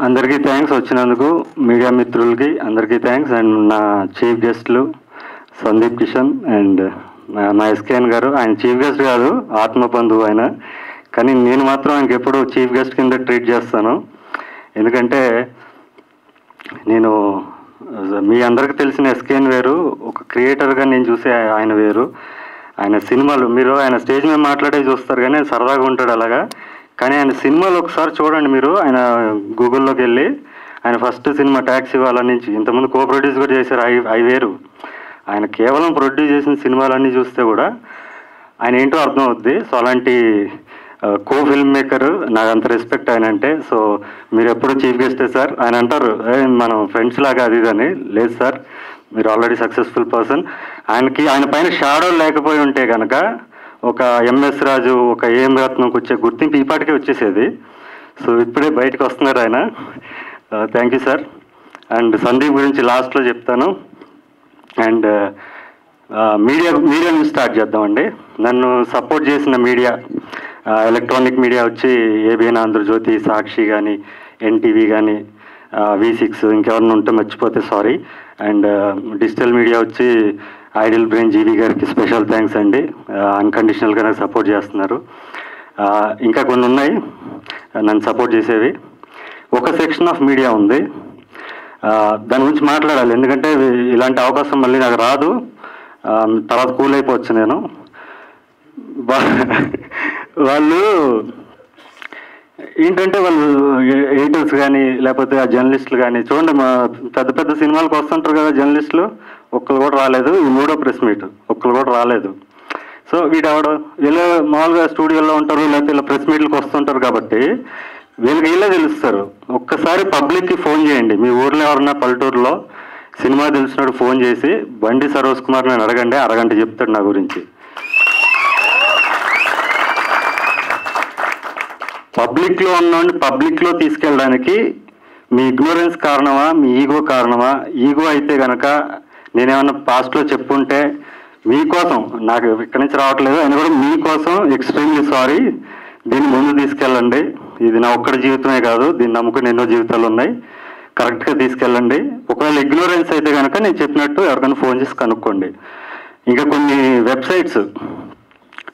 అందరికీ థ్యాంక్స్ వచ్చినందుకు, మీడియా మిత్రులకి అందరికీ థ్యాంక్స్. అండ్ నా చీఫ్ గెస్ట్లు సందీప్ కిషన్ అండ్ మా ఎస్కేఎన్ గారు. ఆయన చీఫ్ గెస్ట్ కాదు, ఆత్మబంధువు ఆయన, కానీ నేను మాత్రం ఆయనకి ఎప్పుడు చీఫ్ గెస్ట్ కింద ట్రీట్ చేస్తాను. ఎందుకంటే నేను మీ అందరికీ తెలిసిన ఎస్కేఎన్ వేరు, ఒక క్రియేటర్గా నేను చూసే ఆయన వేరు. ఆయన సినిమాలు మీరు ఆయన స్టేజ్ మీద మాట్లాడే చూస్తారు కానీ ఆయన సరదాగా ఉంటాడు అలాగా. కానీ ఆయన సినిమాలు ఒకసారి చూడండి మీరు, ఆయన గూగుల్లోకి వెళ్ళి ఆయన ఫస్ట్ సినిమా ట్యాక్సీ వాళ్ళ నుంచి ఇంతకుముందు కో ప్రొడ్యూస్ కూడా చేశారు, అవి వేరు. ఆయన కేవలం ప్రొడ్యూస్ చేసిన సినిమాలన్నీ చూస్తే కూడా ఆయన ఏంటో అర్థం అవుద్ది. సో అలాంటి కో ఫిల్మ్ మేకర్, నాకు అంత రెస్పెక్ట్ ఆయన అంటే. సో మీరు ఎప్పుడు చీఫ్ గెస్టే సార్. ఆయన అంటారు మనం ఫ్రెండ్స్ లాగా అది ఇదని. లేదు సార్, మీరు ఆల్రెడీ సక్సెస్ఫుల్ పర్సన్. ఆయన పైన షాడో లేకపోయి ఉంటే కనుక ఒక ఎంఎస్ రాజు, ఒక ఏం రత్నంకి వచ్చే గుర్తింపు ఈ పాటికే వచ్చేసేది. సో ఇప్పుడే బయటకు వస్తున్నారు ఆయన. Thank you sir. And Sandeep గురించి లాస్ట్లో చెప్తాను. అండ్ మీడియా నుంచి స్టార్ట్ చేద్దామండి. నన్ను సపోర్ట్ చేసిన మీడియా, ఎలక్ట్రానిక్ మీడియా వచ్చి ఏబిఎన్ ఆంధ్రజ్యోతి, సాక్షి కానీ, ఎన్టీవీ కానీ, V6, ఇంకెవరిని ఉంటే మర్చిపోతే సారీ. అండ్ డిజిటల్ మీడియా వచ్చి ఐడియల్ బ్రెయిన్ జీవి గారికి స్పెషల్ థ్యాంక్స్ అండి. అన్కండిషనల్గా నాకు సపోర్ట్ చేస్తున్నారు. ఇంకా కొన్ని ఉన్నాయి నన్ను సపోర్ట్ చేసేవి. ఒక సెక్షన్ ఆఫ్ మీడియా ఉంది, దాని గురించి మాట్లాడాలి. ఎందుకంటే ఇలాంటి అవకాశం మళ్ళీ నాకు రాదు, తర్వాత కూల్ అయిపోవచ్చు నేను. వాళ్ళు ఏంటంటే వాళ్ళు ఎడిటర్స్ కానీ లేకపోతే ఆ జర్నలిస్టులు కానీ చూడండి, మా పెద్ద పెద్ద సినిమాలకు వస్తుంటారు కదా జర్నలిస్టులు, ఒక్కరు కూడా రాలేదు. ఈ 3వ ప్రెస్ మీట్ ఒక్కరు కూడా రాలేదు. సో వీడెవడు వీళ్ళు మామూలుగా స్టూడియోలో ఉంటారు, లేకపోతే ఇలా ప్రెస్ మీట్లకు వస్తుంటారు కాబట్టి వీళ్ళకి వీళ్ళే తెలుస్తారు. ఒక్కసారి పబ్లిక్కి ఫోన్ చేయండి, మీ ఊర్లో ఎవరన్నా పల్లెటూరులో సినిమా తెలిసినప్పుడు ఫోన్ చేసి బండి సరోజ్ కుమార్ నేను అడగండి, అరగంట చెప్తాడు నా గురించి. పబ్లిక్లో ఉన్నోడిని పబ్లిక్లో తీసుకెళ్ళడానికి మీ ఇగ్నోరెన్స్ కారణమా, మీ ఈగో కారణమా? ఈగో అయితే కనుక నేనేమన్నా పాస్ట్లో చెప్పుంటే మీకోసం, నాకు ఇక్కడి నుంచి రావట్లేదు అని కూడా మీకోసం ఎక్స్ట్రీమ్లీ సారీ. దీన్ని ముందు తీసుకెళ్ళండి. ఇది నా ఒక్కడి జీవితమే కాదు, దీన్ని నమ్ముకుని ఎన్నో జీవితాలు ఉన్నాయి. కరెక్ట్గా తీసుకెళ్ళండి. ఒకవేళ ఇగ్నోరెన్స్ అయితే కనుక నేను చెప్పినట్టు ఎవరికైనా ఫోన్ చేసి కనుక్కోండి. ఇంకా కొన్ని వెబ్సైట్స్,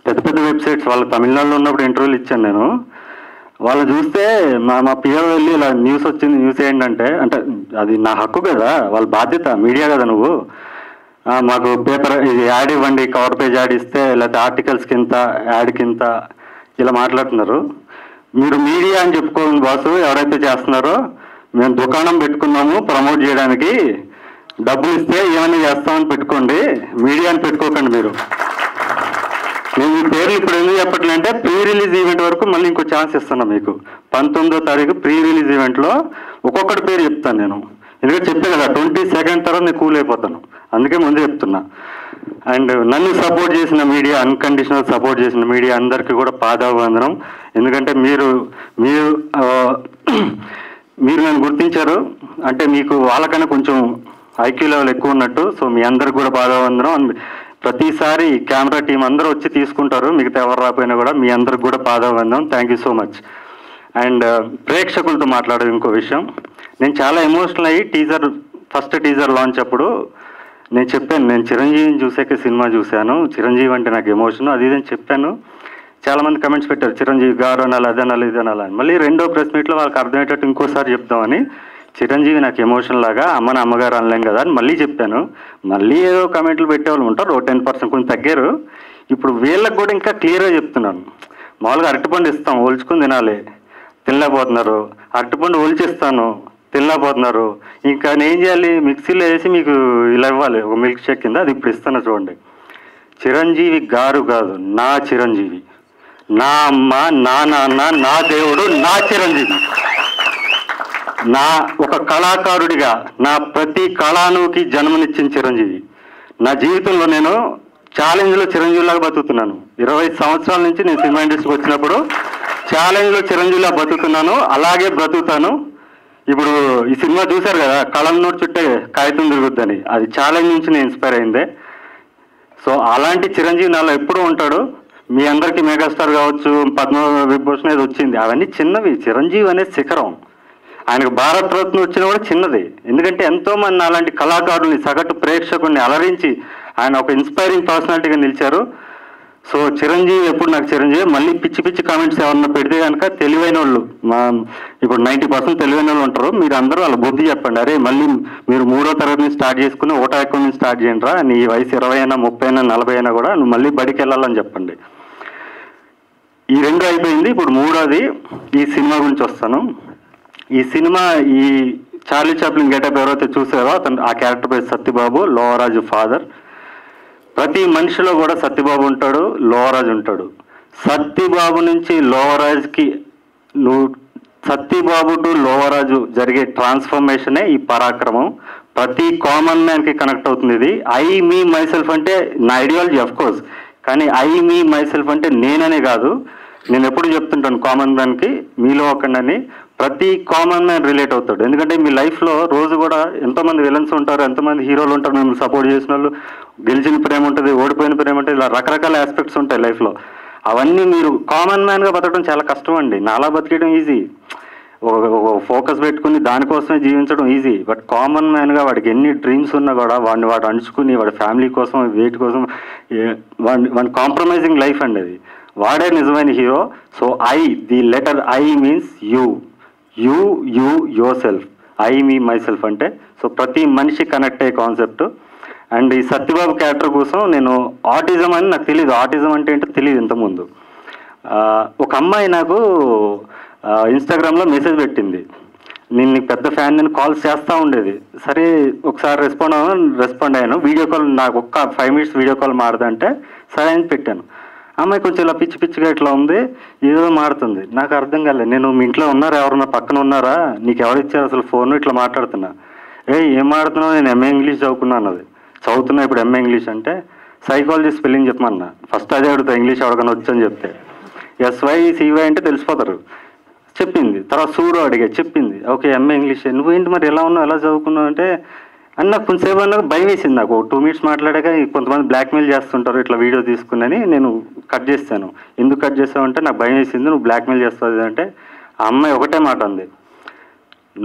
పెద్ద పెద్ద వెబ్సైట్స్, వాళ్ళ తమిళనాడులో ఉన్నప్పుడు ఇంటర్వ్యూలు ఇచ్చాను నేను. వాళ్ళు చూస్తే మా పిఎం వెళ్ళి ఇలా న్యూస్ వచ్చింది, న్యూస్ ఏంటంటే, అంటే అది నా హక్కు కదా, వాళ్ళ బాధ్యత, మీడియా కదా నువ్వు. మాకు పేపర్ ఇది యాడ్ ఇవ్వండి, కవర్ పేజ్ యాడ్ ఇస్తే, లేకపోతే ఆర్టికల్స్కి ఇంత, యాడ్కి ఇంత, ఇలా మాట్లాడుతున్నారు. మీరు మీడియా అని చెప్పుకోండి బాసు, ఎవరైతే చేస్తున్నారో. మేము దుకాణం పెట్టుకున్నాము ప్రమోట్ చేయడానికి, డబ్బులు ఇస్తే ఏమైనా చేస్తామని పెట్టుకోండి, మీడియా అని పెట్టుకోకండి మీరు. నేను మీ పేర్లు ఇప్పుడు ఎందుకు చెప్పట్లే అంటే, ప్రీ రిలీజ్ ఈవెంట్ వరకు మళ్ళీ ఇంకో ఛాన్స్ ఇస్తున్నా మీకు. 19వ తారీఖు ప్రీ రిలీజ్ ఈవెంట్లో ఒక్కొక్కటి పేరు చెప్తాను నేను. ఎందుకంటే చెప్పే కదా 22nd తర్వాత నేను కూల్ అయిపోతాను, అందుకే ముందే చెప్తున్నా. అండ్ నన్ను సపోర్ట్ చేసిన మీడియా, అన్కండిషనల్ సపోర్ట్ చేసిన మీడియా అందరికీ కూడా పాదాభివందనం. ఎందుకంటే మీరు నన్ను గుర్తించారు అంటే మీకు వాళ్ళకన్నా కొంచెం ఐక్యూ లెవెల్ ఎక్కువ ఉన్నట్టు. సో మీ అందరికి కూడా పాదాభివందనం. ప్రతిసారి కెమెరా టీం అందరూ వచ్చి తీసుకుంటారు, మిగతా ఎవరు రాకపోయినా కూడా. మీ అందరికి కూడా పాదాభివందనం. Thank you so much. And ప్రేక్షకులతో మాట్లాడే ఇంకో విషయం, నేను చాలా ఎమోషనల్ అయ్యి ఫస్ట్ టీజర్ లాంచ్ అప్పుడు నేను చెప్పాను, నేను చిరంజీవిని చూసాక సినిమా చూశాను, చిరంజీవి అంటే నాకు ఎమోషన్, అది ఇదని చెప్పాను. చాలామంది కమెంట్స్ పెట్టారు, చిరంజీవి గారు అనాలి, అది అనాలి, ఇది అనాలి అని. మళ్ళీ రెండో ప్రెస్ మీట్లో వాళ్ళకి అర్థమయ్యేటట్టు ఇంకోసారి చెప్దామని, చిరంజీవి నాకు ఎమోషన్ లాగా, అమ్మని అమ్మగారు అనలేం కదా అని మళ్ళీ చెప్పాను. మళ్ళీ ఏదో కమెంట్లు పెట్టేవాళ్ళు ఉంటారు, 10% కొంచెం తగ్గారు. ఇప్పుడు వీళ్ళకి కూడా ఇంకా క్లియర్గా చెప్తున్నాను. మామూలుగా అరటిపండు ఇస్తాం, ఒలుచుకుని తినాలి, తినలేకపోతున్నారు. అరటిపండు ఒలిచిస్తాను, తినలేకపోతున్నారు. ఇంకా నేను ఏం చేయాలి, మిక్సీలో వేసి మీకు ఇలా ఇవ్వాలి, ఒక మిల్క్ షేక్ కింద. అది ఇప్పుడు ఇస్తాను చూడండి. చిరంజీవి గారు కాదు, నా చిరంజీవి, నా అమ్మ, నా నాన్న, నా దేవుడు, నా చిరంజీవి. నా ఒక కళాకారుడిగా నా ప్రతి కళానుకి జన్మనిచ్చిన చిరంజీవి. నా జీవితంలో నేను ఛాలెంజ్లో చిరంజీవిలాగా బతుకుతున్నాను. 20 సంవత్సరాల నుంచి నేను సినిమా ఇండస్ట్రీకి వచ్చినప్పుడు ఛాలెంజ్లో చిరంజీవిలా బతుకుతున్నాను, అలాగే బ్రతుకుతాను. ఇప్పుడు ఈ సినిమా చూశారు కదా, కళం నోటి చుట్టే కాగితం తిరుగుద్దని, అది ఛాలెంజ్ నుంచి నేను ఇన్స్పైర్ అయిందే. సో అలాంటి చిరంజీవి నాలో ఎప్పుడూ ఉంటాడు. మీ అందరికీ మెగాస్టార్ కావచ్చు, పద్మవిభూషణ్ ఏది వచ్చింది, అవన్నీ చిన్నవి. చిరంజీవి అనే శిఖరం. ఆయనకు భారత రత్న వచ్చినా కూడా చిన్నది. ఎందుకంటే ఎంతోమంది అలాంటి కళాకారుల్ని, సగటు ప్రేక్షకుల్ని అలరించి ఆయన ఒక ఇన్స్పైరింగ్ పర్సనాలిటీగా నిలిచారు. సో చిరంజీవి ఎప్పుడు నాకు చిరంజీవి. మళ్ళీ పిచ్చి పిచ్చి కామెంట్స్ ఏమన్నా పెడితే కనుక తెలివైన వాళ్ళు, ఇప్పుడు 90% తెలివైన వాళ్ళు ఉంటారు, మీరు అందరూ వాళ్ళ బుద్ధి చెప్పండి. అరే మళ్ళీ మీరు 3వ తరగతి నుంచి స్టార్ట్ చేసుకుని 1వ అకౌంట్ నుంచి స్టార్ట్ చేయండిరా, నీ వయసు 20 అయినా 30 అయినా 40 అయినా కూడా నువ్వు మళ్ళీ బడికి వెళ్ళాలని చెప్పండి. ఈ 2 అయిపోయింది. ఇప్పుడు 3వది ఈ సినిమా గురించి వస్తాను. ఈ సినిమా ఈ చార్లీ చాప్లిన్ గెటప్ ఎవరైతే చూసారో అతను, ఆ క్యారెక్టర్ పేరు సత్యబాబు, లోవరాజు ఫాదర్. ప్రతి మనిషిలో కూడా సత్యబాబు ఉంటాడు, లోవరాజు ఉంటాడు. సత్యబాబు నుంచి లోవరాజుకి సత్యబాబు టు లోవరాజు జరిగే ట్రాన్స్ఫర్మేషనే ఈ పరాక్రమం. ప్రతి కామన్ మ్యాన్కి కనెక్ట్ అవుతుంది ఇది. ఐ మీ మైసెల్ఫ్ అంటే నా ఐడియాలజీ ఆఫ్ కోర్స్, కానీ ఐ మీ మైసెల్ఫ్ అంటే నేననే కాదు. నేను ఎప్పుడు చెప్తుంటాను కామన్ మ్యాన్కి, మీలో ఒకడని. ప్రతి కామన్ మ్యాన్ రిలేట్ అవుతాడు. ఎందుకంటే మీ లైఫ్లో రోజు కూడా ఎంతోమంది విలన్స్ ఉంటారు, ఎంతోమంది హీరోలు ఉంటారు, మిమ్మల్ని సపోర్ట్ చేసిన వాళ్ళు. గెలిచిన ప్రేమ ఉంటుంది, ఓడిపోయిన ప్రేమ ఉంటుంది, ఇలా రకరకాల ఆస్పెక్ట్స్ ఉంటాయి లైఫ్లో. అవన్నీ మీరు కామన్ మ్యాన్గా బతకడం చాలా కష్టం అండి. నాలా బతికేయడం ఈజీ, ఒక ఫోకస్ పెట్టుకుని దానికోసమే జీవించడం ఈజీ. బట్ కామన్ మ్యాన్గా వాడికి ఎన్ని డ్రీమ్స్ ఉన్నా కూడా వాడు అంచుకుని వాడి ఫ్యామిలీ కోసం, వీటి కోసం, వాడి కాంప్రమైజింగ్ లైఫ్ అండి అది. వాడే నిజమైన hero. So the letter I means you your self. I me my self అంటే సో ప్రతి మనిషి కనెక్ట్ అయ్యే కాన్సెప్ట్. అండ్ ఈ సత్యబాబు క్యారెక్టర్ కోసం నేను ఆటిజం అని నాకు తెలియదు, ఆటిజం అంటే ఏంటో తెలియదు ఇంతకుముందు. ఒక అమ్మాయి నాకు ఇన్స్టాగ్రామ్లో మెసేజ్ పెట్టింది, నేను నీకు పెద్ద ఫ్యాన్, నేను కాల్స్ చేస్తూ ఉండేది. సరే ఒకసారి రెస్పాండ్ అయ్యాను. వీడియో కాల్, నాకు ఒక్క 5 minutes వీడియో కాల్ మారదంటే సరే అని పెట్టాను. అమ్మాయి కొంచెం ఇలా పిచ్చి పిచ్చిగా ఇట్లా ఉంది, ఏదో మారుతుంది. నాకు అర్థం కాలేదు. నేను మీ ఇంట్లో ఉన్నారా, ఎవరన్నా పక్కన ఉన్నారా, నీకు ఎవరిచ్చారు అసలు ఫోన్, ఇట్లా మాట్లాడుతున్నా. ఏం మాడుతున్నావు, నేను ఎంఏ ఇంగ్లీష్ చదువుకున్నాను. అది చదువుతున్నా ఇప్పుడు ఎంఏ ఇంగ్లీష్ అంటే సైకాలజీ స్పెల్లింగ్ చెప్పమన్నా. ఫస్ట్ అదే అడుగుతా, ఇంగ్లీష్ ఎవరికైనా వచ్చని చెప్తే. SYCY అంటే తెలిసిపోతారు. చెప్పింది. తర్వాత సూడో అడిగా, చెప్పింది. Okay MA English. నువ్వేంటి మరి ఎలా ఉన్నావు, ఎలా చదువుకున్నావు అంటే అని నాకు కొంచెంసేపు అన్నది భయం వేసింది. నాకు 2 minutes మాట్లాడాక కొంతమంది బ్లాక్మెయిల్ చేస్తుంటారు ఇట్లా వీడియో తీసుకుని, నేను కట్ చేస్తాను. ఎందుకు కట్ చేస్తావు అంటే నాకు భయం వేసింది, నువ్వు బ్లాక్మెయిల్ చేస్తావు అంటే. ఆ అమ్మాయి ఒకటే మాట అంది,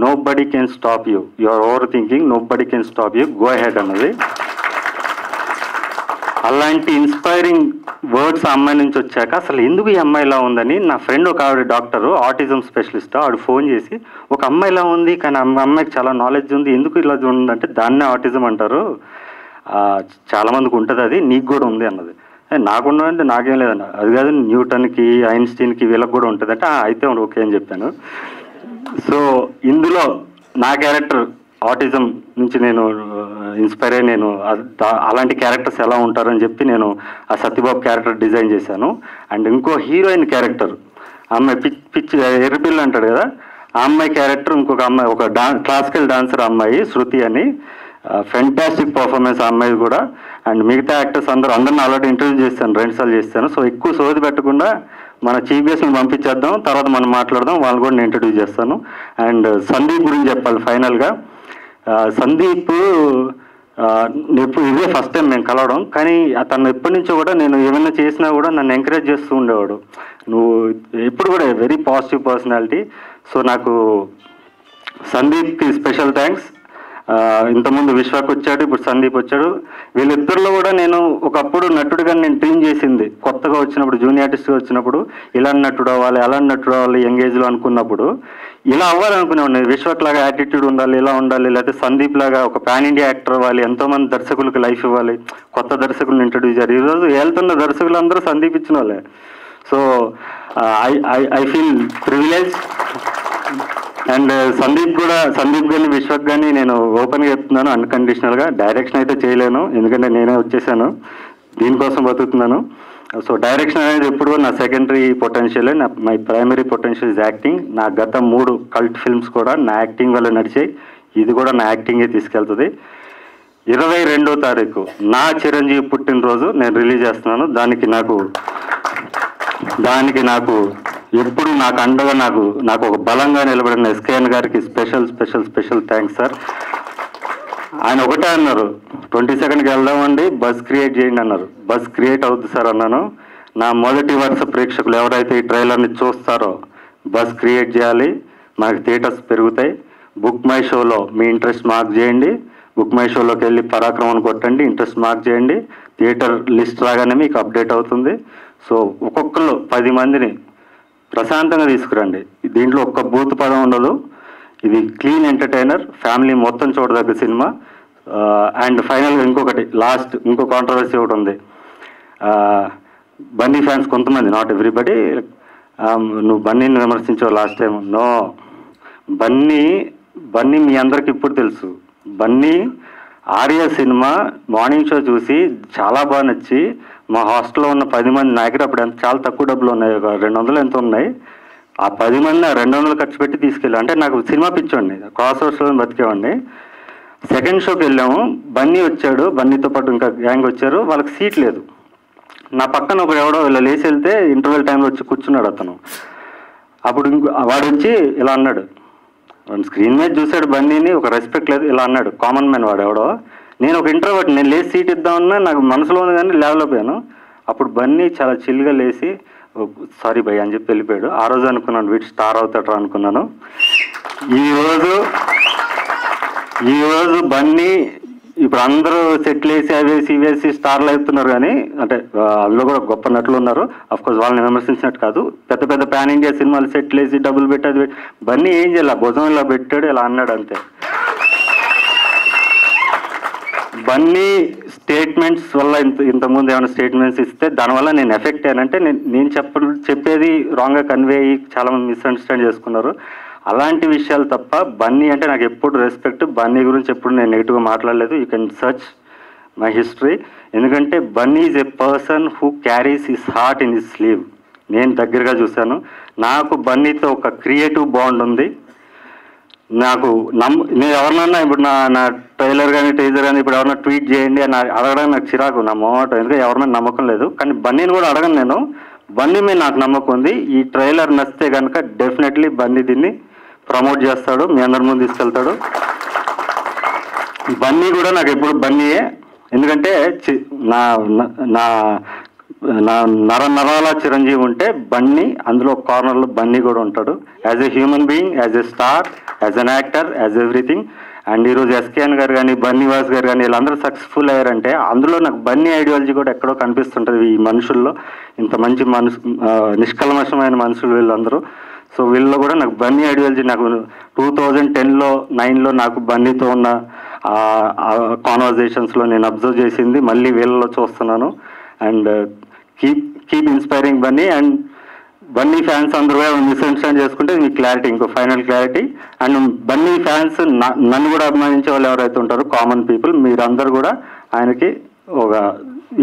nobody can stop you, you're over thinking, nobody can stop you, go ahead అన్నది. అలాంటి ఇన్స్పైరింగ్ వర్డ్స్ ఆ అమ్మాయి నుంచి వచ్చాక అసలు ఎందుకు ఈ అమ్మాయి ఇలా ఉందని నా ఫ్రెండ్ ఒక ఆవిడ డాక్టరు, ఆటిజం స్పెషలిస్ట్, ఆవిడ ఫోన్ చేసి ఒక అమ్మాయి ఇలా ఉంది కానీ అమ్మాయికి చాలా నాలెడ్జ్ ఉంది, ఎందుకు ఇలా ఉందంటే దాన్నే ఆటిజం అంటారు, చాలామందికి ఉంటుంది, అది నీకు కూడా ఉంది అన్నది. నాకుండంటే నాకేం లేదన్న. అది కాదు న్యూటన్కి, ఐన్స్టీన్కి వీళ్ళకి కూడా ఉంటుంది అంటే అయితే ఓకే అని చెప్పాను. సో ఇందులో నా క్యారెక్టర్ ఆటిజం నుంచి నేను ఇన్స్పైర్ అయ్యి నేను అలాంటి క్యారెక్టర్స్ ఎలా ఉంటారని చెప్పి నేను ఆ సత్యబాబు క్యారెక్టర్ డిజైన్ చేశాను. అండ్ ఇంకో హీరోయిన్ క్యారెక్టర్, అమ్మాయి పిచ్చి ఎర్రపిల్ల అంటాడు కదా, ఆ అమ్మాయి క్యారెక్టర్ ఇంకొక అమ్మాయి, ఒక క్లాసికల్ డాన్సర్ అమ్మాయి శృతి అని, ఫెంటాస్టిక్ పర్ఫార్మెన్స్ ఆ అమ్మాయి కూడా. అండ్ మిగతా యాక్టర్స్ అందరిని ఆల్రెడీ ఇంటర్వ్యూ చేస్తాను, 2 సార్లు చేస్తాను. సో ఎక్కువ సోది పెట్టకుండా మన చీఫ్ గెస్ట్ని పంపించేద్దాం, తర్వాత మనం మాట్లాడదాం, వాళ్ళు కూడా నేను ఇంట్రడ్యూస్ చేస్తాను. అండ్ సందీప్ గురించి చెప్పాలి ఫైనల్గా. సందీప్ ఇదే ఫస్ట్ టైం మేము కలవడం, కానీ అతను ఎప్పటి నుంచో కూడా నేను ఏమైనా చేసినా కూడా నన్ను ఎంకరేజ్ చేస్తూ ఉండేవాడు. నువ్వు ఎప్పుడు కూడా వెరీ పాజిటివ్ పర్సనాలిటీ. సో నాకు సందీప్కి స్పెషల్ థ్యాంక్స్. ఇంతకుముందు విశ్వాక్ వచ్చాడు, ఇప్పుడు సందీప్ వచ్చాడు. వీళ్ళిద్దరిలో కూడా నేను ఒకప్పుడు నటుడిగా నేను ట్రైన్ చేసింది, కొత్తగా వచ్చినప్పుడు జూనియర్ ఆర్టిస్ట్గా వచ్చినప్పుడు ఇలా నటుడు అవ్వాలి, అలా నటుడు అవ్వాలి, యంగ్ ఏజ్లో అనుకున్నప్పుడు ఇలా అవ్వాలనుకునేవాడిని. విశ్వాక్ లాగా యాటిట్యూడ్ ఉండాలి, ఇలా ఉండాలి, లేకపోతే సందీప్ లాగా ఒక పాన్ ఇండియా యాక్టర్ అవ్వాలి, ఎంతోమంది దర్శకులకు లైఫ్ ఇవ్వాలి, కొత్త దర్శకులను ఇంట్రడ్యూస్ చేయాలి. ఈరోజు వెళ్తున్న దర్శకులు అందరూ సందీప్ ఇచ్చిన వాళ్ళే. So I feel privilege. And Sandeep కానీ విశ్వక్ కానీ నేను ఓపెన్గా చెప్తున్నాను, అన్కండిషనల్గా. డైరెక్షన్ అయితే చేయలేను, ఎందుకంటే నేనే వచ్చేసాను, దీనికోసం బతుకుతున్నాను. సో డైరెక్షన్ అనేది ఎప్పుడు నా secondary potential, my primary potential is acting. నా గత 3 కల్ట్ ఫిల్మ్స్ కూడా నా యాక్టింగ్ వల్ల నడిచాయి, ఇది కూడా నా యాక్టింగే తీసుకెళ్తుంది. 22వ తారీఖు నా చిరంజీవి పుట్టినరోజు నేను రిలీజ్ చేస్తున్నాను. దానికి నాకు ఎప్పుడు నాకు అండగా నాకు ఒక బలంగా నిలబడిన SKN గారికి స్పెషల్ థ్యాంక్స్ సార్. ఆయన ఒకటే అన్నారు, 22కి వెళ్దామండి, బస్ క్రియేట్ చేయండి అన్నారు. బస్ క్రియేట్ అవుద్ది సార్ అన్నాను. నా మొదటి వరుస ప్రేక్షకులు ఎవరైతే ఈ ట్రైలర్ని చూస్తారో బస్ క్రియేట్ చేయాలి, మనకి థియేటర్స్ పెరుగుతాయి. బుక్ మై షోలో మీ ఇంట్రెస్ట్ మార్క్ చేయండి. బుక్ మై షోలోకి వెళ్ళి పరాక్రమం కొట్టండి, ఇంట్రెస్ట్ మార్క్ చేయండి. థియేటర్ లిస్ట్ రాగానే మీకు అప్డేట్ అవుతుంది. సో ఒక్కొక్కరు 10 మందిని ప్రశాంతంగా తీసుకురండి. దీంట్లో ఒక్క బూత్ పదం ఉండదు. ఇది క్లీన్ ఎంటర్టైనర్, ఫ్యామిలీ మొత్తం చూడదగ్గ సినిమా. అండ్ ఫైనల్గా ఇంకో కాంట్రవర్సీ ఒకటి ఉంది. బన్నీ ఫ్యాన్స్ కొంతమంది, నాట్ ఎవ్రీబడి, నువ్వు బన్నీని విమర్శించావు లాస్ట్ టైం. నో, బన్నీ మీ అందరికి ఇప్పుడు తెలుసు. Bunny Arya cinema morning show చూసి చాలా బాగా నచ్చి మా హాస్టల్లో ఉన్న 10 మంది, నా దగ్గర అప్పుడు చాలా తక్కువ డబ్బులు ఉన్నాయి, ఒక 200 ఎంత ఉన్నాయి. ఆ 10 మంది 200 ఖర్చు పెట్టి తీసుకెళ్ళాం. అంటే నాకు సినిమా పిచ్చోండి, క్రాస్ ఓవర్స్లో బతికేవాడిని. సెకండ్ షోకి వెళ్ళాము, బన్నీ వచ్చాడు, బన్నీతో పాటు ఇంకా గ్యాంగ్ వచ్చారు. వాళ్ళకి సీట్ లేదు. నా పక్కన ఒక ఎవడో ఇలా లేచి వెళ్తే ఇంటర్వెల్ టైంలో వచ్చి కూర్చున్నాడు అతను. అప్పుడు వాడు వచ్చి ఇలా అన్నాడు, స్క్రీన్ మీద చూశాడు బన్నీని, ఒక రెస్పెక్ట్ లేదు, ఇలా అన్నాడు. కామన్ మ్యాన్ వాడు ఎవడో. నేను ఒక ఇంట్రోవర్ట్, నేను లేచి సీట్ ఇద్దామన్నా నాకు మనసులో ఉంది కానీ లేవలేకపోయాను. అప్పుడు బన్నీ చాలా చిల్గా లేచి సారీ భయ్ అని చెప్పి వెళ్ళిపోయాడు. ఆ రోజు అనుకున్నాను వీడు స్టార్ అవుతాడు అనుకున్నాను. ఈరోజు బన్నీ ఇప్పుడు అందరూ సెట్లు వేసి అవేసి ఇవేసి స్టార్లు అవుతున్నారు. కానీ అంటే అందులో కూడా గొప్ప నటులు ఉన్నారు. అఫ్కోర్స్ వాళ్ళని విమర్శించినట్టు కాదు. పెద్ద పెద్ద పాన్ ఇండియా సినిమాలు సెట్లు వేసి డబ్బులు పెట్టి అది బన్నీ ఏం చేయాలి, భుజం ఇలా పెట్టాడు, ఇలా అన్నాడు అంతే. బన్నీ స్టేట్మెంట్స్ వల్ల ఇంతకుముందు ఏమైనా స్టేట్మెంట్స్ ఇస్తే దానివల్ల నేను ఎఫెక్ట్ అయ్యానంటే నేను చెప్పేది రాంగ్గా కన్వే అయ్యి చాలామంది మిస్అండర్స్టాండ్ చేసుకున్నారు. అలాంటి విషయాలు తప్ప బన్నీ అంటే నాకు ఎప్పుడు రెస్పెక్ట్. బన్నీ గురించి ఎప్పుడు నేను నెగిటివ్గా మాట్లాడలేదు. You can search my history. ఎందుకంటే Bunny is a person who carries his heart in his sleeve. నేను దగ్గరగా చూశాను. నాకు బన్నీతో ఒక క్రియేటివ్ బాండ్ ఉంది. నేను ఎవరినన్నా ఇప్పుడు నా ట్రైలర్ కానీ టీజర్ కానీ ఇప్పుడు ఎవరన్నా ట్వీట్ చేయండి అని అడగడానికి నాకు చిరాకు, నా మొహమాట. ఎందుకంటే ఎవరి నమ్మకం లేదు. కానీ బన్నీని కూడా అడగను నేను. బన్నీ మీద నాకు నమ్మకం ఉంది. ఈ ట్రైలర్ నచ్చితే కనుక డెఫినెట్లీ బన్నీ దీన్ని ప్రమోట్ చేస్తాడు, మీ అందరి ముందు తీసుకెళ్తాడు. బన్నీ కూడా నాకు ఎప్పుడు బన్నీయే. ఎందుకంటే నా నరాల చిరంజీవి ఉంటే బన్నీ, అందులో కార్నర్లో బన్నీ కూడా ఉంటాడు. As a human being, as a star, as an actor, as everything. And ఈరోజు ఎస్కేఎన్ గారు కానీ బన్నీవాస్ గారు కానీ వీళ్ళందరూ సక్సెస్ఫుల్ అయ్యారంటే అందులో నాకు బన్నీ ఐడియాలజీ కూడా ఎక్కడో కనిపిస్తుంటుంది ఈ మనుషుల్లో. ఇంత మంచి నిష్కల్మషమైన మనుషులు వీళ్ళందరూ. సో వీళ్ళలో కూడా నాకు బన్నీ ఐడియాలజీ, నాకు 2010లో 9లో నాకు బన్నీతో ఉన్న కాన్వర్జేషన్స్లో నేను అబ్జర్వ్ చేసింది మళ్ళీ వీళ్ళలో చూస్తున్నాను. And keep inspiring Bunny. And Bunny fans అందరూ మిస్అండర్స్టాండ్ చేసుకుంటే మీకు క్లారిటీ, ఇంకో final clarity. And Bunny fans నన్ను కూడా అభిమానించే వాళ్ళు ఎవరైతే ఉంటారో కామన్ పీపుల్, మీరందరూ కూడా ఆయనకి ఒక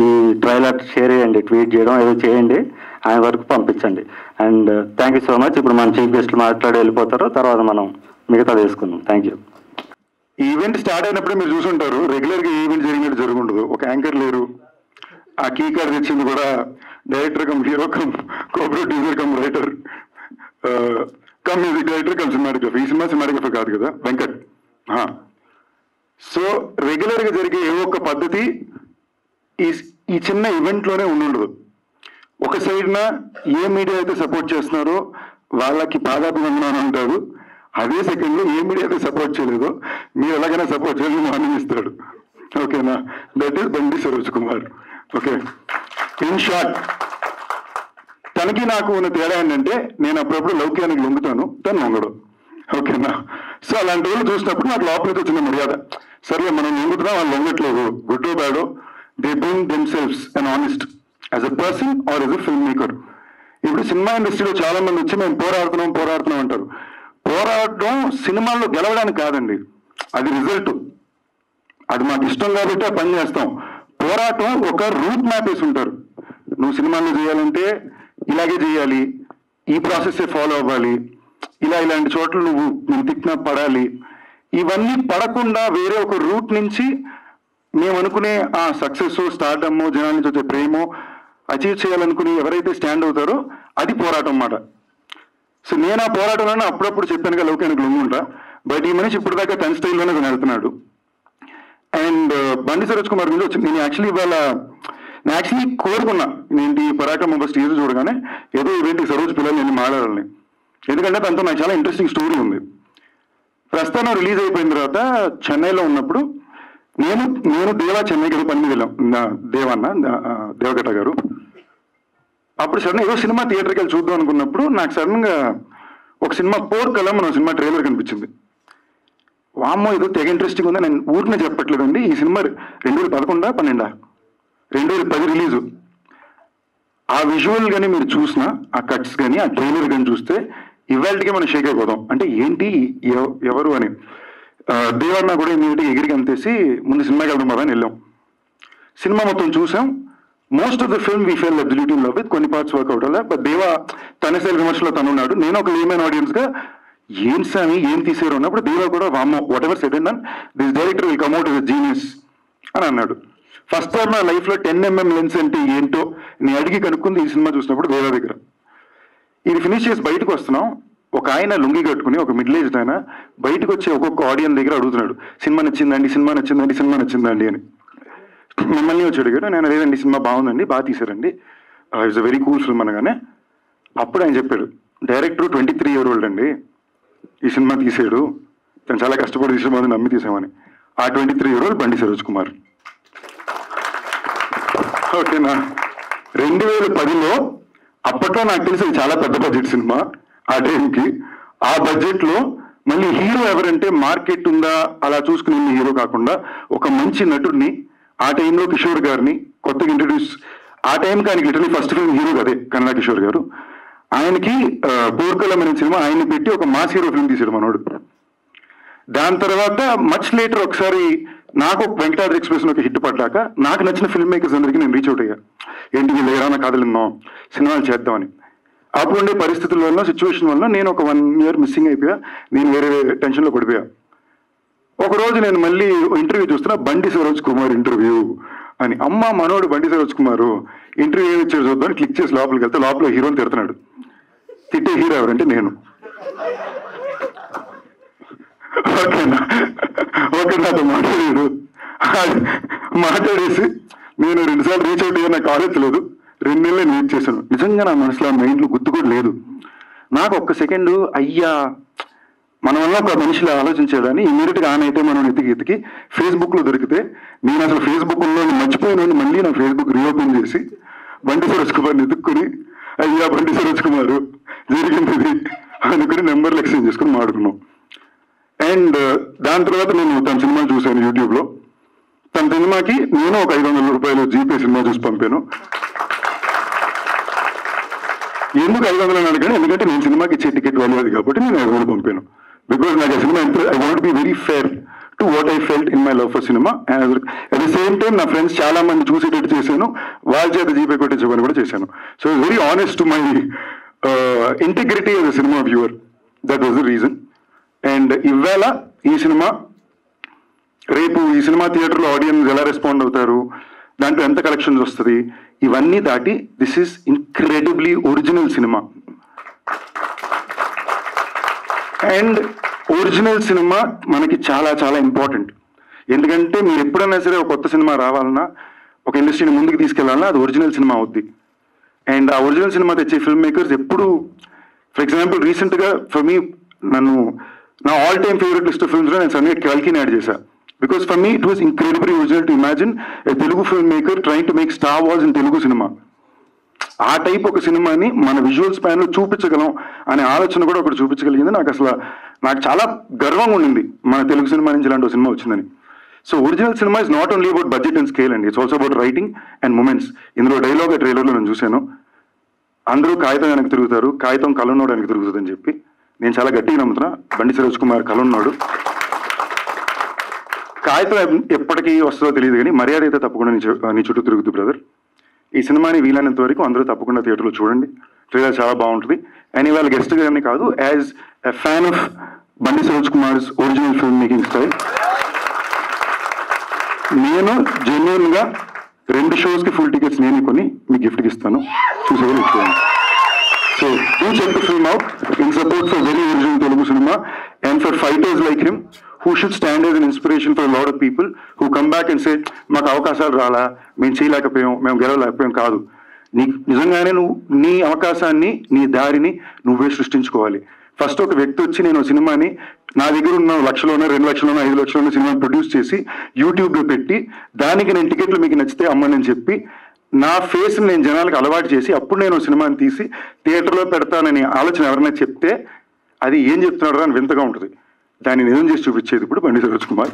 ఈ ట్రైలర్ షేర్ చేయండి, ట్వీట్ చేయడం ఏదో చేయండి, ఆయన వరకు పంపించండి. And thank you so much. ఇప్పుడు మన చీఫ్ గెస్ట్లు మాట్లాడి వెళ్ళిపోతారు, తర్వాత మనం మిగతా వేసుకుందాం. Thank you. ఈ ఈవెంట్ స్టార్ట్ అయినప్పుడే మీరు చూసుంటారు, రెగ్యులర్గా ఈవెంట్ జరిగినట్టు జరుగుండదు. ఒక యాంకర్ లేరు, ఆ కీ కార్డ్ తెచ్చింది కూడా director come hero come co producer cum writer cum music director come cinematography. ఈ సినిమా సినిమాటోగ్రఫీ కాదు కదా, వెంకట్. సో రెగ్యులర్గా జరిగే ఏ ఒక్క పద్ధతి ఈ చిన్న ఈవెంట్లోనే ఉండదు. ఒక సైడ్న ఏ మీడియా అయితే సపోర్ట్ చేస్తున్నారో వాళ్ళకి పాదాభివందనాలు అంటారు, అదే సెకండ్లో ఏ మీడియా అయితే సపోర్ట్ చేయలేదో మీరు ఎలాగైనా సపోర్ట్ చేయాలని మార్నింగ్ ఇస్తాడు. ఓకేనా? దట్ ఈస్ బండి Saroj Kumar. Okay, in short తనకి నాకు ఉన్న తేడా ఏంటంటే నేను అప్పుడప్పుడు లౌక్యానికి లొంగుతాను, తను లొంగడు. ఓకేనా? సో అలాంటి వాళ్ళు చూసినప్పుడు నాకు లోపలికి వచ్చిన మర్యాద, సరే మనం లొంగుతున్నాం, వాళ్ళు లొంగట్లేదు, గుడ్డో బ్యాడో, they bring themselves and honest as a person or as a film maker. ఇప్పుడు సినిమా ఇండస్ట్రీలో చాలా మంది వచ్చి మేము పోరాడుతున్నాం అంటారు. పోరాడడం సినిమాల్లో గెలవడానికి కాదండి, అది రిజల్ట్. అది మాకు ఇష్టం కాబట్టి ఆ పని చేస్తాం. పోరాటం ఒక రూట్ మ్యాప్ వేసి ఉంటారు. నువ్వు సినిమాల్లో చేయాలంటే ఇలాగే చేయాలి, ఈ ప్రాసెస్సే ఫాలో అవ్వాలి, ఇలాంటి చోట్ల నువ్వు తిట్టినా పడాలి. ఇవన్నీ పడకుండా వేరే ఒక రూట్ నుంచి మేము అనుకునే ఆ సక్సెస్, స్టార్డమ్, జనాల నుంచి వచ్చే ప్రేమో అచీవ్ చేయాలనుకుని ఎవరైతే స్టాండ్ అవుతారో అది పోరాటం అన్నమాట. సో నేను ఆ పోరాటంలోనే అప్పుడప్పుడు చెప్పానుగా లౌక్యానికి లొంగుంటా, బట్ ఈ మనిషి ఇప్పుడు దాకా తన స్టైల్లోనే వెళ్తున్నాడు. అండ్ బండి సరోజ్ కుమార్ గురించి వచ్చి నేను యాక్చువల్లీ కోరుకున్నా, నేను ఈ పరాక్రమం ఫస్ట్ ఈజు చూడగానే ఏదో ఈవెంట్కి సరోజ్ పిల్లలు నేను మాట్లాడాలని. ఎందుకంటే తనతో నాకు చాలా ఇంట్రెస్టింగ్ స్టోరీ ఉంది. ప్రస్తుతం రిలీజ్ అయిపోయిన తర్వాత చెన్నైలో ఉన్నప్పుడు నేను దేవా చెన్నైకి ఏదో పని మీద వెళ్ళాం, దేవన్న దేవగట్ట గారు. అప్పుడు సడన్ ఏదో సినిమా థియేటర్కి వెళ్ళి చూద్దాం అనుకున్నప్పుడు నాకు సడన్గా ఒక సినిమా పోర్కలం అనే సినిమా ట్రైలర్ కనిపించింది. వామ్మో ఏదో తెగ ఇంట్రెస్టింగ్ ఉందా. నేను ఊరినే చెప్పట్లేదండి, ఈ సినిమా 2011-12 2010 రిలీజు. ఆ విజువల్ కానీ మీరు చూసినా, ఆ కట్స్ కానీ, ఆ ట్రైలర్ కానీ చూస్తే ఇవాళకి మనం షేక్ అయిపోతాం. అంటే ఏంటి ఎవరు అని. దేవన్న కూడా ఇమీడియట్గా ఎగిరికి అంతేసి ముందు సినిమాకి వెళ్దాం కదా అని వెళ్ళాం. సినిమా మొత్తం చూసాం. Most of the film we fell absolutely in love with. కొన్ని పార్ట్స్ వర్క్అవుట్ అలా. బట్ దేవా తన శైలి విమర్శలో తను ఉన్నాడు, నేను ఒక లేమెన్ ఆడియన్స్గా ఏం సామి ఏం తీసారు అన్నప్పుడు దేవా కూడా వామ్మో whatever said and this director will come out with genius అని అన్నాడు. ఫస్ట్ టైం నా లైఫ్లో 10mm లెన్స్ అంటే ఏంటో నేను అడిగి కనుక్కుంది ఈ సినిమా చూసినప్పుడు దేవా దగ్గర. ఇది ఫినిష్ చేసి బయటకు వస్తున్నాం, ఒక ఆయన లుంగి కట్టుకుని, ఒక మిడిల్ ఏజ్డ్ ఆయన బయటకు వచ్చి ఒక్కొక్క ఆడియన్స్ దగ్గర అడుగుతున్నాడు, సినిమా నచ్చిందండి, సినిమా నచ్చిందండి, సినిమా నచ్చిందండి అని. మిమ్మల్ని వచ్చి అడిగాడు. నేను లేదండి సినిమా బాగుందండి, బాగా తీశారండి, it's a very cool film అనగానే అప్పుడు ఆయన చెప్పాడు, డైరెక్టర్ 23 year old అండి, ఈ సినిమా తీసాడు, తను చాలా కష్టపడి తీసిన మంది నమ్మి తీసామని. ఆ 23 year old బండి సరోజ్ కుమార్. ఓకేనా. 2010లో అప్పట్లో నాకు తెలిసి చాలా పెద్ద బడ్జెట్ సినిమా ఆ టైంకి. ఆ బడ్జెట్లో మళ్ళీ హీరో ఎవరంటే మార్కెట్ ఉందా అలా చూసుకుని హీరో కాకుండా ఒక మంచి నటుడిని, ఆ టైంలో కిషోర్ గారిని కొత్తగా ఇంట్రడ్యూస్, ఆ టైంకి ఆయనకి లిటరలీ ఫస్ట్ ఫిల్మ్ హీరో అదే కన్నడ కిషోర్ గారు. ఆయనకి పోర్కలం అనే సినిమా ఆయన పెట్టి ఒక మాస్ హీరో ఫిల్మ్ తీసాడు మనోడు. దాని తర్వాత మచ్ లేటర్ ఒకసారి నాకు వెంకటాద్రి ఎక్స్ప్రెస్ ఒక హిట్ పడ్డాక నాకు నచ్చిన ఫిల్మ్ మేకర్స్ అందరికీ నేను రీచ్ అవుట్ అయ్యా, ఏంటి వీళ్ళు ఏమైనా కథలు విన్నాం, సినిమాలు చేద్దామని. అప్పుడు ఉండే పరిస్థితుల వల్ల, సిచ్యువేషన్ వల్ల నేను ఒక 1 year మిస్సింగ్ అయిపోయా, నేను వేరే టెన్షన్లో పడిపోయా. ఒకరోజు నేను మళ్ళీ ఇంటర్వ్యూ చూస్తున్నా, బండి సరోజ్ కుమార్ ఇంటర్వ్యూ అని. అమ్మ మనోడు బండి సరోజ్ కుమారు ఇంటర్వ్యూ ఏమి ఇచ్చారు చూద్దామని క్లిక్ చేసి లోపలికి వెళ్తే లోపల హీరోని తిడుతున్నాడు. తిట్టే హీరో ఎవరంటే నేను. ఓకేనా. ఓకే నాతో మాట్లాడాడు, మాట్లాడేసి నేను 2 సార్లు రీచ్ అవుట్ అయ్యా, నాకు కాలేజ్ లేదు, 2 నెలలు నేను వెయిట్ చేశాను. నిజంగా నా మనసులో మైండ్లో గుర్తు కూడా లేదు. నాకు ఒక్క సెకండ్ అయ్యా మన వల్ల ఒక మనిషిలో ఆలోచించేదాన్ని ఇమీడియట్గా ఆన్ అయితే మనం ఎతికి ఫేస్బుక్లో దొరికితే నేను అసలు ఫేస్బుక్లో మర్చిపోయిన మళ్ళీ నా ఫేస్బుక్ రీఓపెన్ చేసి బండి సరోజ్ కుమార్ని ఎత్తుక్కుని అయ్యా బండి సరోజ్ కుమారు జరిగింది అనుకుని నెంబర్లు ఎక్స్చేంజ్ చేసుకుని మాడుకున్నాం. అండ్ దాని తర్వాత నేను తన సినిమా చూశాను యూట్యూబ్లో. తన సినిమాకి నేను ఒక 500 రూపాయలు జీపే సినిమా చూసి పంపాను. ఎందుకు 500 అని అడిగాను, ఎందుకంటే నేను సినిమాకి ఇచ్చే టికెట్ వాల్యూ అది కాబట్టి నేను 500 పంపాను. బికాజ్ నాకు ఆ cinema I want be very fair to what I felt in my love for cinema. And at the same time నా ఫ్రెండ్స్ చాలా మంది చూసేటట్టు చేశాను, వాళ్ళ చేత జీపే కొట్టించమని కూడా చేశాను. So very honest to my integrity as a cinema viewer. That was the reason. And ఇవాళ ఈ సినిమా, రేపు ఈ సినిమా థియేటర్లో ఆడియన్స్ ఎలా రెస్పాండ్ అవుతారు, దాంట్లో ఎంత కలెక్షన్స్ వస్తుంది, ఇవన్నీ దాటి this is incredibly original cinema. And original cinema మనకి చాలా చాలా ఇంపార్టెంట్. ఎందుకంటే మీరు ఎప్పుడైనా సరే ఒక కొత్త సినిమా రావాలన్నా, ఒక ఇండస్ట్రీని ముందుకు తీసుకెళ్లాలన్నా అది ఒరిజినల్ సినిమా అవుద్ది. అండ్ ఆ ఒరిజినల్ సినిమా తెచ్చే ఫిల్మ్ మేకర్స్ ఎప్పుడు, ఫర్ ఎగ్జాంపుల్ రీసెంట్గా ఫర్ మీ నా all time favourite list of ఫిల్మ్స్లో నేను సన్నీ కల్కిని యాడ్ చేశాను. Because for me it was incredibly original to imagine a Telugu filmmaker trying to make Star Wars in Telugu cinema. ఆ type ఒక సినిమాని మన విజువల్ స్పాన్లో చూపించగలం అనే ఆలోచన కూడా ఒకటి చూపించగలిగింది. నాకు చాలా గర్వంగా ఉండింది మన తెలుగు సినిమా నుంచి ఇలాంటి సినిమా వచ్చిందని. So original cinema is not only about budget and scale అండి, it's also about writing and moments. ఇందులో డైలాగ్ ట్రైలర్లో నేను చూశాను, అందరూ కాగితం వెనక్కి తిరుగుతారు, కాగితం కలున్నోడు వెనక్కి తిరుగుతుంది అని చెప్పి. నేను చాలా గట్టిగా నమ్ముతున్నా, బండి సరోజ్ కుమార్ కలున్నాడు. కాగితం ఎప్పటికీ వస్తుందో తెలియదు కానీ మర్యాద అయితే తప్పకుండా నీ చుట్టూ తిరుగుతుంది బ్రదర్. ఈ సినిమాని వీలైనంత వరకు అందరూ తప్పకుండా థియేటర్లో చూడండి, ట్రైలర్ చాలా బాగుంటుంది. అండ్ ఇవాళ గెస్ట్ గారిని కాదు, యాజ్ ఎ ఫ్యాన్ ఆఫ్ బండి Saroj Kumars original film making style, నేను జెన్యున్గా 2 షోస్కి ఫుల్ టికెట్స్ నేను కొని మీకు గిఫ్ట్కి ఇస్తాను, చూసేవాళ్ళు ఇచ్చేయండి. So do check the film out in support for very original Telugu cinema and for fighters like him who should stand as an inspiration for a lot of people who come back and say మాకు అవకాశాలు రాలా, మేము చేయలేకపోయాం, మేము గెలవలేకపోయాం. కాదు, నీకు నిజంగానే నువ్వు నీ అవకాశాన్ని, నీ దారిని నువ్వే సృష్టించుకోవాలి. ఫస్ట్ ఒక వ్యక్తి వచ్చి నేను సినిమాని నా దగ్గర ఉన్న 1 లక్షలోనో 2 లక్షలోనో 5 లక్షలోనో సినిమాని ప్రొడ్యూస్ చేసి యూట్యూబ్లో పెట్టి దానికి నేను టికెట్లు మీకు నచ్చితే అమ్మని చెప్పి నా ఫేస్ నేను జనాలకు అలవాటు చేసి అప్పుడు నేను సినిమాని తీసి థియేటర్లో పెడతానని ఆలోచన ఎవరైనా చెప్తే అది ఏం చెప్తున్నాడు అని వింతగా ఉంటుంది. దాన్ని నిజం చేసి చూపించేది ఇప్పుడు బండి Saroj Kumar.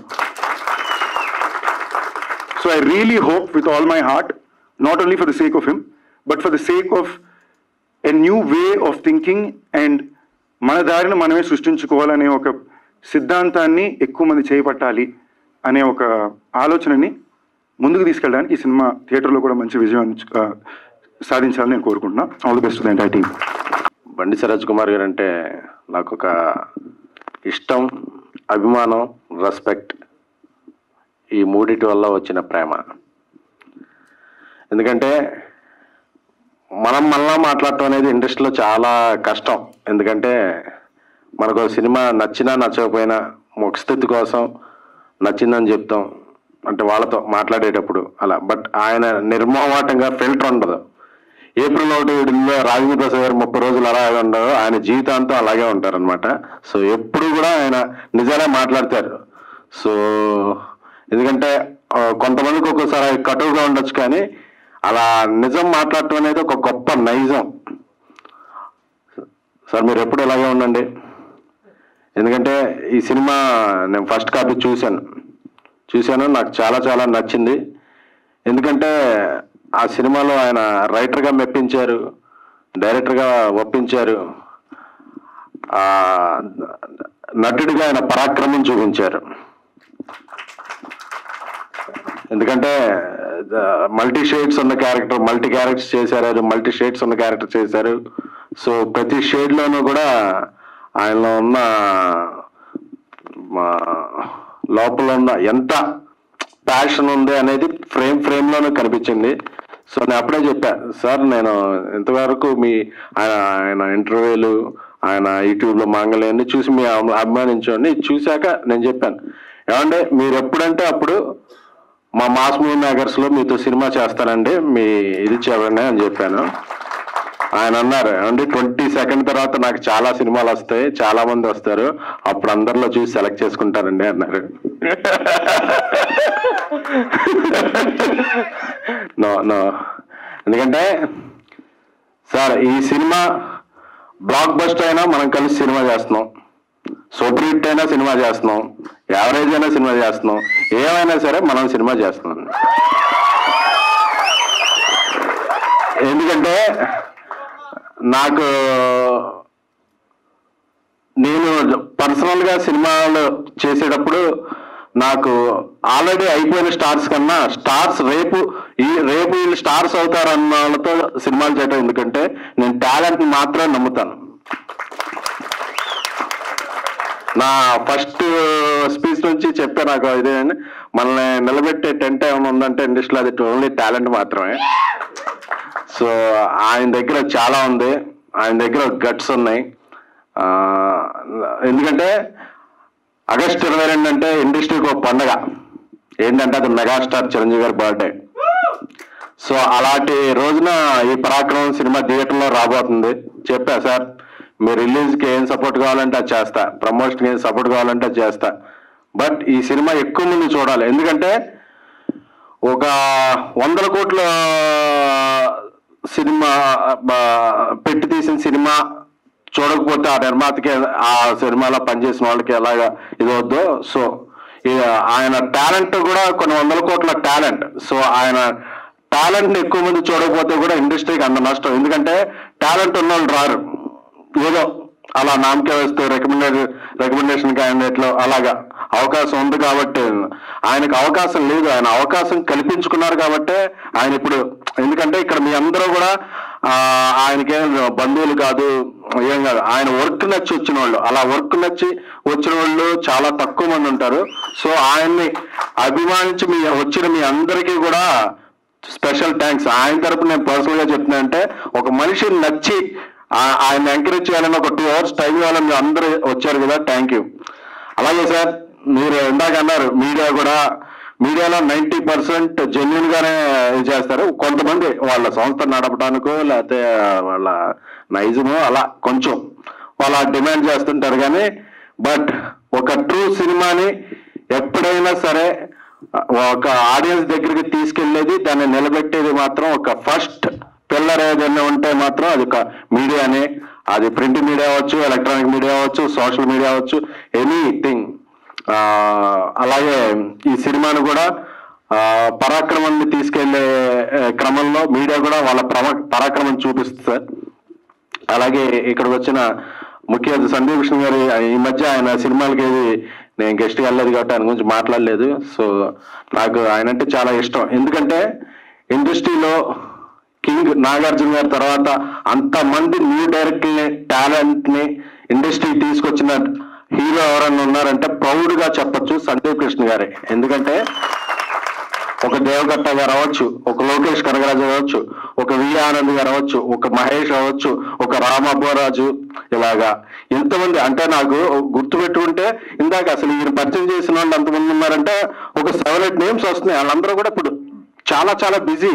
So I really hope with all my heart, not only for the sake of him but for the sake of a new way of thinking and మన దారిని మనమే సృష్టించుకోవాలనే ఒక సిద్ధాంతాన్ని ఎక్కువ మంది చేపట్టాలి అనే ఒక ఆలోచనని ముందుకు తీసుకెళ్ళడానికి ఈ సినిమా థియేటర్లో కూడా మంచి విజయం సాధించాలని నేను కోరుకుంటున్నా. All the best to the entire team. బండి సరోజ్ కుమార్ గారు అంటే నాకు ఒక ఇష్టం, అభిమానం, రెస్పెక్ట్, ఈ మూడిటి వల్ల వచ్చిన ప్రేమ. ఎందుకంటే మనం మళ్ళా మాట్లాడటం అనేది ఇండస్ట్రీలో చాలా కష్టం. ఎందుకంటే మనకు సినిమా నచ్చినా నచ్చకపోయినా ఒక స్థితి కోసం నచ్చిందని చెప్తాం, అంటే వాళ్ళతో మాట్లాడేటప్పుడు అలా. బట్ ఆయన నిర్మోహమాటంగా ఫిల్టర్ ఉండదు. ఏప్రిల్ 1 రాజేంద్ర ప్రసాద్ గారు 30 రోజులు అలాగే ఉండదు, ఆయన జీవితాంతం అలాగే ఉంటారనమాట. సో ఎప్పుడు కూడా ఆయన నిజాలే మాట్లాడతారు. సో ఎందుకంటే కొంతమందికి ఒక్కోసారి కటువుగా ఉండొచ్చు, కానీ అలా నిజం మాట్లాడటం అనేది ఒక గొప్ప నైజం. సార్ మీరు ఎప్పుడు ఇలాగే ఉండండి. ఎందుకంటే ఈ సినిమా నేను ఫస్ట్ కాపీ చూశాను, నాకు చాలా చాలా నచ్చింది. ఎందుకంటే ఆ సినిమాలో ఆయన రైటర్గా మెప్పించారు, డైరెక్టర్గా ఒప్పించారు, నటుడిగా ఆయన పరాక్రమం చూపించారు. ఎందుకంటే మల్టీ షేడ్స్ ఉన్న క్యారెక్టర్, మల్టీ క్యారెక్టర్స్ చేశారు, మల్టీ షేడ్స్ ఉన్న క్యారెక్టర్ చేశారు. సో ప్రతి షేడ్లోనూ కూడా ఆయనలో ఉన్న లోపల ఉన్న ఎంత ప్యాషన్ ఉంది అనేది ఫ్రేమ్లోనూ కనిపించింది. సో నేను అప్పుడే చెప్పా, సార్ నేను ఇంతవరకు ఆయన ఇంటర్వ్యూలు, ఆయన యూట్యూబ్లో మాంగళ్యాన్ని చూసి మీ అభిమానించండి. చూశాక నేను చెప్పాను, ఏమంటే మీరు ఎప్పుడంటే అప్పుడు మా మాస్ మూవీ మేకర్స్లో మీతో సినిమా చేస్తానండి, మీ ఇది చెప్పండి అని చెప్పాను. ఆయన అన్నారు, అంటే 20 సెకండ్ తర్వాత నాకు చాలా సినిమాలు వస్తాయి, చాలా మంది వస్తారు, అప్పుడు అందరిలో చూసి సెలెక్ట్ చేసుకుంటారండి అన్నారు. నో ఎందుకంటే సార్ ఈ సినిమా బ్లాక్ బస్టర్ అయినా మనం కలిసి సినిమా చేస్తున్నాం, సూపర్ హిట్ అయినా సినిమా చేస్తున్నాం, యావరేజ్ అయినా సినిమా చేస్తున్నాం, ఏమైనా సరే మనం సినిమా చేస్తున్నాం. ఎందుకంటే నేను పర్సనల్గా సినిమాలు చేసేటప్పుడు నాకు ఆల్రెడీ అయిపోయిన స్టార్స్ కన్నా రేపు వీళ్ళు స్టార్స్ అవుతారన్న వాళ్ళతో సినిమాలు చేయటం. ఎందుకంటే నేను టాలెంట్ మాత్రమే నమ్ముతాను. నా ఫస్ట్ స్పీచ్ నుంచి చెప్పే నాకు ఇదేనండి, మనల్ని నిలబెట్టే టెంట్ ఏమైనా ఉందంటే ఇండస్ట్రీలో అది ఓన్లీ టాలెంట్ మాత్రమే. సో ఆయన దగ్గర చాలా ఉంది, ఆయన దగ్గర గట్స్ ఉన్నాయి. ఎందుకంటే ఆగస్ట్ 22 అంటే ఇండస్ట్రీకి ఒక పండగ. ఏంటంటే అది మెగాస్టార్ చిరంజీవి గారి బర్త్డే. సో అలాంటి రోజున ఈ పరాక్రమం సినిమా థియేటర్లో రాబోతుంది. చెప్పా, సార్ మీరు రిలీజ్కి ఏం సపోర్ట్ కావాలంటే అది చేస్తా, ప్రమోషన్కి ఏం సపోర్ట్ కావాలంటే అది చేస్తా. బట్ ఈ సినిమా ఎక్కువ మంది చూడాలి. ఎందుకంటే ఒక 100 కోట్ల సినిమా పెట్టి తీసిన సినిమా చూడకపోతే ఆ నిర్మాతకి, ఆ సినిమాలో పనిచేసిన వాళ్ళకి ఎలాగా ఇది వద్దు. సో ఆయన టాలెంట్ కూడా కొన్ని 100 కోట్ల టాలెంట్. సో ఆయన టాలెంట్ని ఎక్కువ మంది చూడకపోతే కూడా ఇండస్ట్రీకి అంత నష్టం. ఎందుకంటే టాలెంట్ ఉన్న వాళ్ళు రారు, ఏదో అలా నామకే వస్తూ రికమెండేషన్ క్యాండిడేట్లో అలాగా అవకాశం ఉంది. కాబట్టి ఆయనకు అవకాశం లేదు, ఆయన అవకాశం కల్పించుకున్నారు కాబట్టి ఆయన ఇప్పుడు, ఎందుకంటే ఇక్కడ మీ అందరూ కూడా ఆయనకేం బంధువులు కాదు, ఏం కాదు, ఆయన వర్క్ నచ్చి వచ్చిన వాళ్ళు, అలా వర్క్ నచ్చి వచ్చిన వాళ్ళు చాలా తక్కువ మంది ఉంటారు. సో ఆయన్ని అభిమానించి వచ్చిన మీ అందరికీ కూడా స్పెషల్ థ్యాంక్స్. ఆయన తరపున నేను పర్సనల్గా చెప్తున్నా, అంటే ఒక మనిషిని నచ్చి ఆయన ఎంకరేజ్ చేయాలని ఒక 2 hours టైం ఇవ్వాలని మీరు అందరూ వచ్చారు కదా, థ్యాంక్ యూ. అలాగే సార్ మీరు ఇందాక అన్నారు మీడియాలో 90% జెన్యున్ గానే చేస్తారు. కొంతమంది వాళ్ళ సంస్థ నడపడానికో లేకపోతే వాళ్ళ నైజమో అలా కొంచెం వాళ్ళ డిమాండ్ చేస్తుంటారు. కానీ బట్ ఒక ట్రూ సినిమాని ఎప్పుడైనా సరే ఒక ఆడియన్స్ దగ్గరికి తీసుకెళ్లేది, దాన్ని నిలబెట్టేది మాత్రం ఒక ఫస్ట్ పిల్లర్ ఏదైనా ఉంటే మాత్రం అది ఒక మీడియానే. అది ప్రింట్ మీడియా అవ్వచ్చు, ఎలక్ట్రానిక్ మీడియా అవ్వచ్చు, సోషల్ మీడియా అవ్వచ్చు, ఎనీథింగ్. అలాగే ఈ సినిమాను కూడా పరాక్రమాన్ని తీసుకెళ్లే క్రమంలో మీడియా కూడా వాళ్ళ పరాక్రమం చూపిస్తుంది సార్. అలాగే ఇక్కడికి వచ్చిన ముఖ్య సందీప్ కృష్ణ గారు ఈ మధ్య ఆయన సినిమాలకి నేను గెస్ట్గా వెళ్ళలేదు కాబట్టి ఆయన గురించి మాట్లాడలేదు. సో నాకు ఆయన అంటే చాలా ఇష్టం. ఎందుకంటే ఇండస్ట్రీలో కింగ్ నాగార్జున గారి తర్వాత అంతమంది న్యూ డైరెక్టర్ని, టాలెంట్ని ఇండస్ట్రీకి తీసుకొచ్చిన హీరో ఎవరన్నా ఉన్నారంటే ప్రౌడ్గా చెప్పచ్చు సందీప్ కృష్ణ గారే. ఎందుకంటే ఒక దేవగట్ట గారు అవ్వచ్చు, ఒక లోకేష్ కనగరాజు అవ్వచ్చు, ఒక వి ఆనంద్ గారు అవ్వచ్చు, ఒక మహేష్ అవ్వచ్చు, ఒక రామబ్బరాజు, ఇలాగా ఎంతమంది అంటే నాకు గుర్తుపెట్టుకుంటే ఇందాక అసలు ఈయన పరిచయం చేసిన వాళ్ళు ఎంతమంది ఉన్నారంటే ఒక 7-8 నేమ్స్ వస్తున్నాయి. వాళ్ళందరూ కూడా ఇప్పుడు చాలా చాలా బిజీ.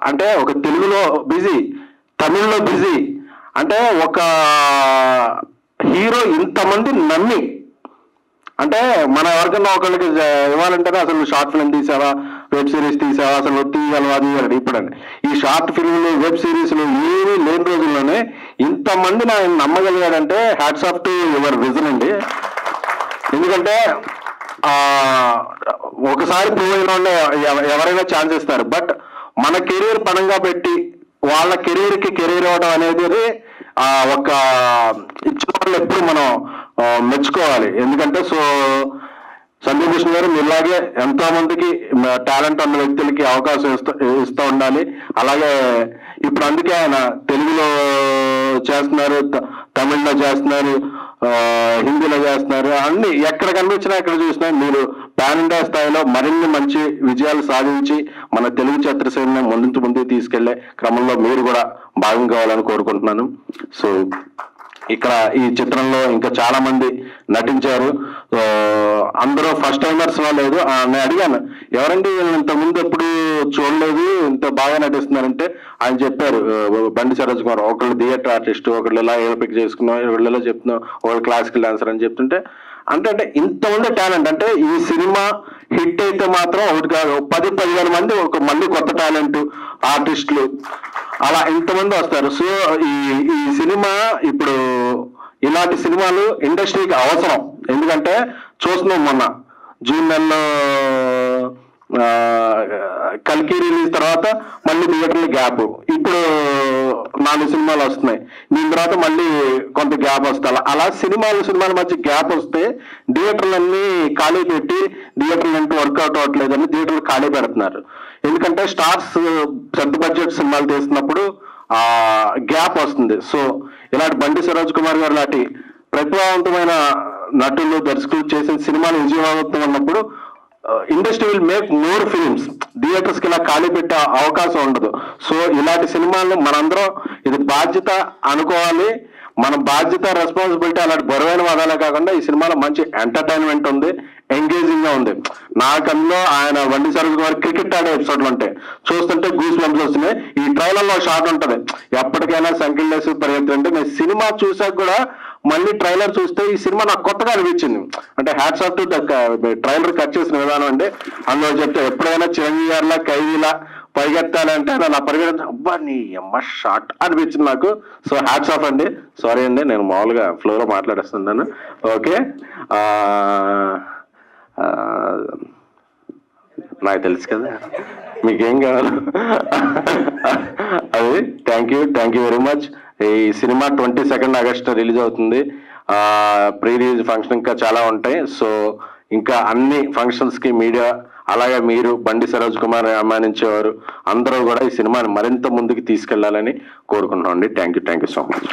అంటే ఒక తెలుగులో బిజీ, తమిళ్లో బిజీ. అంటే ఒక హీరో ఇంతమంది నమ్మి, అంటే మన ఎవరికన్నా ఒకళ్ళకి ఇవ్వాలంటేనే అసలు షార్ట్ ఫిల్మ్ తీసావా, వెబ్ సిరీస్ తీసావా, అసలు తీయాలి అది ఇప్పుడండి ఈ షార్ట్ ఫిల్మ్లు, వెబ్ సిరీస్లు ఏమీ లేని రోజుల్లోనే ఇంతమంది ఆయన నమ్మగలిగాడంటే hats off to your vision అండి. ఎందుకంటే ఒకసారి ప్రూవ్ అయిన వాళ్ళే ఎవరైనా ఛాన్స్ ఇస్తారు. బట్ మన కెరీర్ పణంగా పెట్టి వాళ్ళ కెరీర్కి కెరీర్ అవ్వడం అనేది ఒక ఇచ్చిన వాళ్ళు ఎప్పుడు మనం మెచ్చుకోవాలి. ఎందుకంటే సో సందీప్ కృష్ణ గారు ఇలాగే ఎంతో మందికి టాలెంట్ ఉన్న వ్యక్తులకి అవకాశం ఇస్తూ ఉండాలి. అలాగే ఇప్పుడు అందుకే ఆయన తెలుగులో చేస్తున్నారు, తమిళ్లో చేస్తున్నారు, హిందీలో చేస్తున్నారు, అన్ని ఎక్కడ కనిపించినా ఎక్కడ చూసినా మీరు పాన్ ఇండియా స్థాయిలో మరిన్ని మంచి విజయాలు సాధించి మన తెలుగు చిత్రసీమని ముందుకు తీసుకెళ్లే క్రమంలో మీరు కూడా భాగం కావాలని కోరుకుంటున్నాను. సో ఇక్కడ ఈ చిత్రంలో ఇంకా చాలా మంది నటించారు. అందరూ ఫస్ట్ టైమర్స్ లేదు. నేను అడిగాను ఎవరండి ఇంతకుముందు ఎప్పుడు చూడలేదు, ఇంత బాగా నటిస్తున్నారంటే ఆయన చెప్పారు బండి సరోజ్ కుమార్, ఒకళ్ళు థియేటర్ ఆర్టిస్ట్, ఒకళ్ళు ఇలా పిక్ చేసుకున్నాం, ఒకళ్ళు ఇలా చెప్తున్నాం, ఒకళ్ళు క్లాసికల్ డాన్సర్ అని చెప్తుంటే అంటే ఇంతమంది టాలెంట్. అంటే ఈ సినిమా హిట్ అయితే మాత్రం ఒకటి కాదు 10-15 మంది ఒక మళ్ళీ కొత్త టాలెంట్ ఆర్టిస్టులు అలా ఇంతమంది వస్తారు. సో ఈ సినిమా ఇప్పుడు ఇలాంటి సినిమాలు ఇండస్ట్రీకి అవసరం. ఎందుకంటే చూస్తున్నాం మొన్న జూన్ నెలలో కల్కి రిలీజ్ తర్వాత మళ్ళీ థియేటర్లు గ్యాప్, ఇప్పుడు 4 సినిమాలు వస్తున్నాయి, దీని తర్వాత మళ్ళీ కొంత గ్యాప్ వస్తాయి. అలా సినిమాల మధ్య గ్యాప్ వస్తే థియేటర్లన్నీ ఖాళీ పెట్టి థియేటర్లు అంటూ వర్కౌట్ అవ్వట్లేదని థియేటర్లు ఖాళీ పెడుతున్నారు. ఎందుకంటే స్టార్స్ పెద్ద బడ్జెట్ సినిమాలు తీస్తున్నప్పుడు గ్యాప్ వస్తుంది. సో ఇలాంటి బండి సరోజ్ కుమార్ గారు లాంటి ప్రతిభావంతమైన నటులు, దర్శకులు చేసిన సినిమాలు విజయవంతం ఉన్నప్పుడు industry will make more films. Theatres కి ఇలా ఖాళీ పెట్టే అవకాశం ఉండదు. సో ఇలాంటి సినిమాలను మనందరం ఇది బాధ్యత అనుకోవాలి. మన బాధ్యత, రెస్పాన్సిబిలిటీ అలాంటి బరువైన వాదాలే కాకుండా ఈ సినిమాలో మంచి ఎంటర్టైన్మెంట్ ఉంది, ఎంగేజింగ్ గా ఉంది. నాకు అందులో ఆయన బండి సరోజ్ కుమార్ క్రికెట్ ఆడే ఎపిసోడ్లు ఉంటాయి, చూస్తుంటే గూస్ బంప్స్ వస్తున్నాయి. ఈ ట్రైలర్ లో షాట్ ఉంటది, ఎప్పటికైనా సంకిల్లేసి పరిగెత్తంటే నేను సినిమా చూసాక కూడా మళ్ళీ ట్రైలర్ చూస్తే ఈ సినిమా నాకు కొత్తగా అనిపించింది. అంటే hats off to trailer cut చేసిన విధానం అండి. అందులో చెప్తే ఎప్పుడైనా చిరంజీవి గారిలా ఖైదీలా పరిగెత్తాలంటే అలా పరిగెత్త అబ్బా నీ అమ్మ షార్ట్ అనిపించింది నాకు. సో హ్యాట్స్ ఆఫ్ అండి. సారీ అండి, నేను మామూలుగా ఫ్లోలో మాట్లాడేస్తున్నాను. ఓకే, నాకు తెలుసు కదా మీకేం కావాలి. అది థ్యాంక్ యూ వెరీ మచ్. ఈ సినిమా 22 ఆగస్టు రిలీజ్ అవుతుంది. ప్రీ రిలీజ్ ఫంక్షన్ ఇంకా చాలా ఉంటాయి. సో ఇంకా అన్ని ఫంక్షన్స్ కి మీడియా, అలాగే మీరు బండి సరోజ్ కుమార్ అభిమానించేవారు అందరూ కూడా ఈ సినిమాని మరింత ముందుకు తీసుకెళ్లాలని కోరుకుంటున్నాం అండి. Thank you so much.